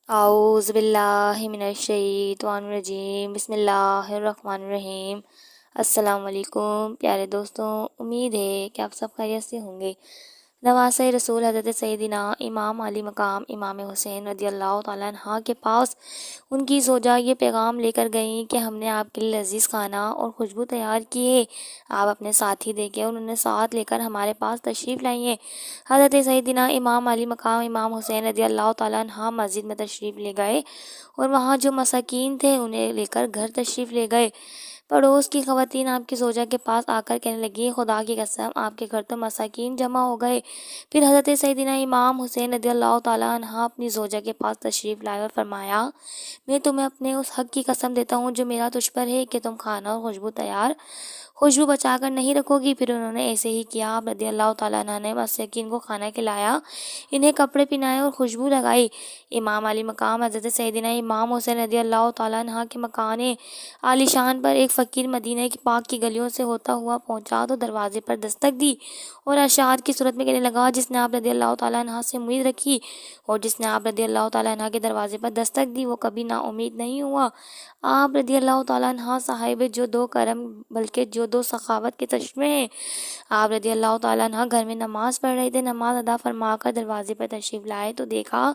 اعوذ باللہ من الشیطان الرجیم، بسم اللہ الرحمن الرحیم۔ السلام علیکم پیارے دوستوں، امید ہے کہ آپ سب خیریت سے ہوں گے۔ نواسہ رسول حضرت سیدنا امام علی مقام امام حسین رضی اللہ تعالیٰ عنہ کے پاس ان کی زوجہ یہ پیغام لے کر گئیں کہ ہم نے آپ کے لیے لذیذ کھانا اور خوشبو تیار کی ہے، آپ اپنے ساتھی دے کے اور انہیں ساتھ لے کر ہمارے پاس تشریف لائیے۔ حضرت سیدنا امام علی مقام امام حسین رضی اللہ تعالیٰ عنہ مسجد میں تشریف لے گئے اور وہاں جو مساکین تھے انہیں لے کر گھر تشریف لے گئے۔ پڑوس کی خواتین آپ کی زوجہ کے پاس آ کر کہنے لگی، خدا کی قسم آپ کے گھر تو مساکین جمع ہو گئے۔ پھر حضرت سیدنا امام حسین رضی اللہ تعالیٰ عنہ اپنی زوجہ کے پاس تشریف لائے اور فرمایا، میں تمہیں اپنے اس حق کی قسم دیتا ہوں جو میرا تجھ پر ہے کہ تم کھانا اور خوشبو بچا کر نہیں رکھو گی۔ پھر انہوں نے ایسے ہی کیا۔ آپ رضی اللہ تعالیٰ عنہ نے مساکین کو کھانا کھلایا، انہیں کپڑے پہنائے اور خوشبو لگائی۔ امام علی مقام حضرت سیدنا امام حسین رضی اللہ تعالیٰ عنہ کے مکان عالی شان پر ایک فقیر مدینہ کی پاک کی گلیوں سے ہوتا ہوا پہنچا تو دروازے پر دستک دی اور اشعار کی صورت میں کہنے لگا، جس نے آپ رضی اللہ تعالیٰ عنہ سے امید رکھی اور جس نے آپ رضی اللہ تعالیٰ عنہ کے دروازے پر دستک دی وہ کبھی نا امید نہیں ہوا۔ آپ رضی اللہ تعالیٰ عنہ صاحب جو دو کرم بلکہ جو دو سخاوت کے چشمے ہیں۔ آپ رضی اللہ تعالیٰ عنہ گھر میں نماز پڑھ رہے تھے، نماز ادا فرما کر دروازے پر تشریف لائے تو دیکھا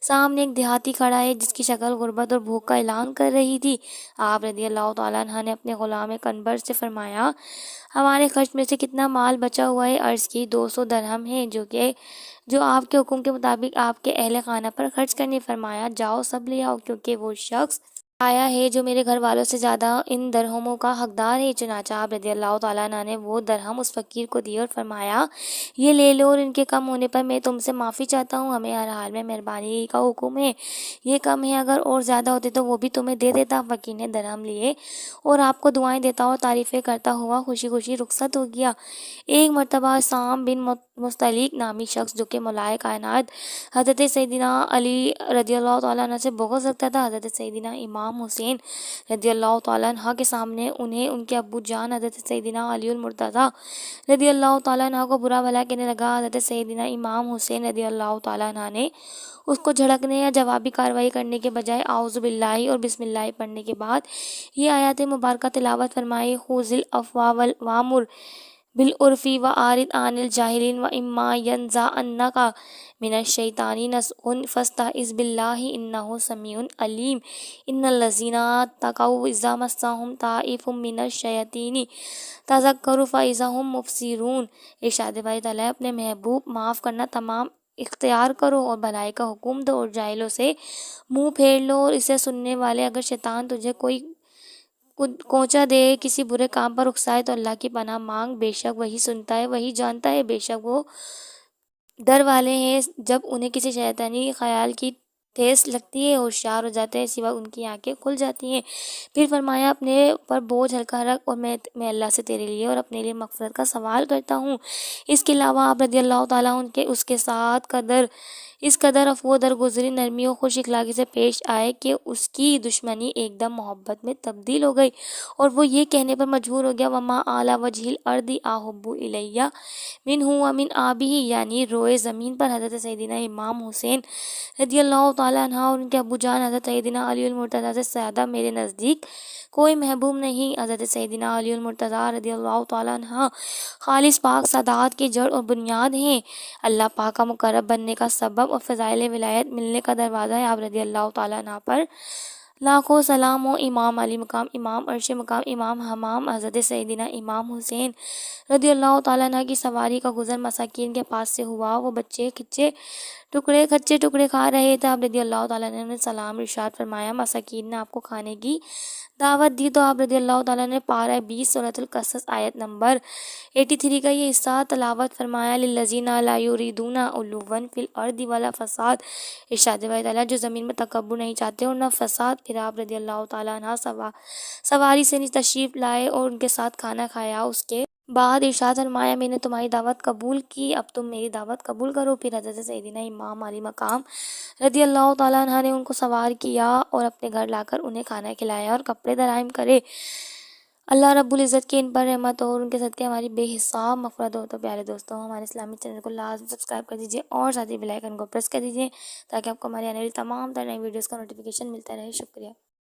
سامنے ایک دیہاتی کھڑا ہے جس کی شکل غربت اور بھوک کا اعلان کر رہی تھی۔ آپ رضی اللہ تعالیٰ عنہ نے اپنے غلام کنبر سے فرمایا، ہمارے خرچ میں سے کتنا مال بچا ہوا ہے؟ عرض کی 200 درہم ہے جو آپ کے حکم کے مطابق آپ کے اہل خانہ پر خرچ کرنے۔ فرمایا، جاؤ سب لے آؤ کیونکہ وہ شخص آیا ہے جو میرے گھر والوں سے زیادہ ان درہموں کا حقدار ہے۔ چنانچہ آپ رضی اللہ تعالیٰ عنہ نے وہ درہم اس فقیر کو دیے اور فرمایا، یہ لے لو اور ان کے کم ہونے پر میں تم سے معافی چاہتا ہوں، ہمیں ہر حال میں مہربانی کا حکم ہے، یہ کم ہے، اگر اور زیادہ ہوتے تو وہ بھی تمہیں دے دیتا۔ فقیر نے درہم لیے اور آپ کو دعائیں دیتا اور تعریفیں کرتا ہوا خوشی خوشی رخصت ہو گیا۔ ایک مرتبہ سام بن مستلیق نامی شخص جو کہ مولائے کائنات حضرت سیدنا علی رضی اللہ تعالیٰ عنہ سے بغض رکھتا تھا، حضرت سیدنا امام حسین رضی اللہ تعالیٰ عنہ کے سامنے انہیں ان کے ابو جان حضرت سیدنا علی المرتضی رضی اللہ تعالیٰ عنہ کو برا بھلا کہنے لگا۔ حضرت سیدنا امام حسین رضی اللہ تعالیٰ عنہ نے اس کو جھڑکنے یا جوابی کارروائی کرنے کے بجائے اعوذ باللہ اور بسم اللہ پڑھنے کے بعد یہ آیات مبارکہ تلاوت فرمائی، خذ العفو وامر بالعرف واعرض عن الجاہلین واما ینزغنک من الشیطان نزغ فاستعذ باللہ انہ سمیع علیم، ان الذین اتقوا اذا مسهم طائف من الشیاطین تذکروا فاذا هم مبصرون۔ ارشاد باری تعالیٰ، اپنے محبوب معاف کرنا تمام اختیار کرو اور بھلائی کا حکم دو اور جاہلوں سے منہ پھیر لو، اور اسے سننے والے اگر شیطان تجھے کوئی کوچا دے، کسی برے کام پر اکسائے تو اللہ کی پناہ مانگ، بے شک وہی سنتا ہے وہی جانتا ہے، بے شک وہ ڈر والے ہیں۔ جب انہیں کسی شیطانی خیال کی ٹھیس لگتی ہے ہوشیار ہو جاتے ہیں، اسی وقت ان کی آنکھیں کھل جاتی ہیں۔ پھر فرمایا، اپنے پر بوجھ ہلکا رکھ اور میں اللہ سے تیرے لیے اور اپنے لیے مغفرت کا سوال کرتا ہوں۔ اس کے علاوہ آپ رضی اللہ تعالیٰ اس کے ساتھ اس قدر عفو درگزری، نرمی اور خوش اخلاقی سے پیش آئے کہ اس کی دشمنی ایک دم محبت میں تبدیل ہو گئی اور وہ یہ کہنے پر مجبور ہو گیا، وما اعلی وجہ الارض احب الی منہ ومن آبہ، یعنی روئے زمین پر حضرت سیدنا امام حسین رضی اللہ تعالیٰ عنہ اور ان کے ابو جان حضرت سیدنا علی المرتضی سے زیادہ میرے نزدیک کوئی محبوب نہیں۔ حضرت سیدنا علی المرتضی رضی اللہ تعالیٰ عنہ خالص پاک سعادت کی جڑ اور بنیاد ہیں، اللہ پاک کا مقرب بننے کا سبب اور فضائل ولایت ملنے کا دروازہ ہے۔ آپ رضی اللہ تعالیٰ عنہ پر لاکھوں سلام ہو۔ امام علی مقام امام عرش مقام امام حمام حضرت سیدنا امام حسین رضی اللہ تعالیٰ عنہ کی سواری کا گزر مساکین کے پاس سے ہوا، وہ بچے کچے ٹکڑے کھا رہے تھے۔ آپ رضی اللہ تعالیٰ عنہ نے سلام ارشاد فرمایا، مساکین نے آپ کو کھانے کی دعوت دی تو آپ رضی اللہ تعالیٰ نے پارہ 20 سورۃ القصص آیت نمبر 83 کا یہ حصہ تلاوت فرمایا، للذین لا یریدون علوا فی الارض ولا فساد۔ ارشاد باری تعالیٰ، جو زمین میں تکبر نہیں چاہتے اور نہ فساد۔ پھر آپ رضی اللہ تعالیٰ عنہ سواری سے تشریف لائے اور ان کے ساتھ کھانا کھایا۔ اس کے بعد ارشاد فرمایا، میں نے تمہاری دعوت قبول کی، اب تم میری دعوت قبول کرو۔ پھر حضرت سیدنا امام علی مقام رضی اللہ تعالیٰ عنہ نے ان کو سوار کیا اور اپنے گھر لا کر انہیں کھانا کھلایا اور کپڑے دراہم کرے۔ اللہ رب العزت کی ان پر رحمت ہو اور ان کے صدقے ہماری بے حساب مغفرت ہو۔ تو پیارے دوستوں، ہمارے اسلامی چینل کو لازم سبسکرائب کر دیجیے اور ساتھ ہی بیل آئیکن کو پریس کر دیجیے تاکہ آپ کو ہماری آنے والی تمام تر نئی ویڈیوز کا نوٹیفیکیشن ملتا رہے۔ شکریہ۔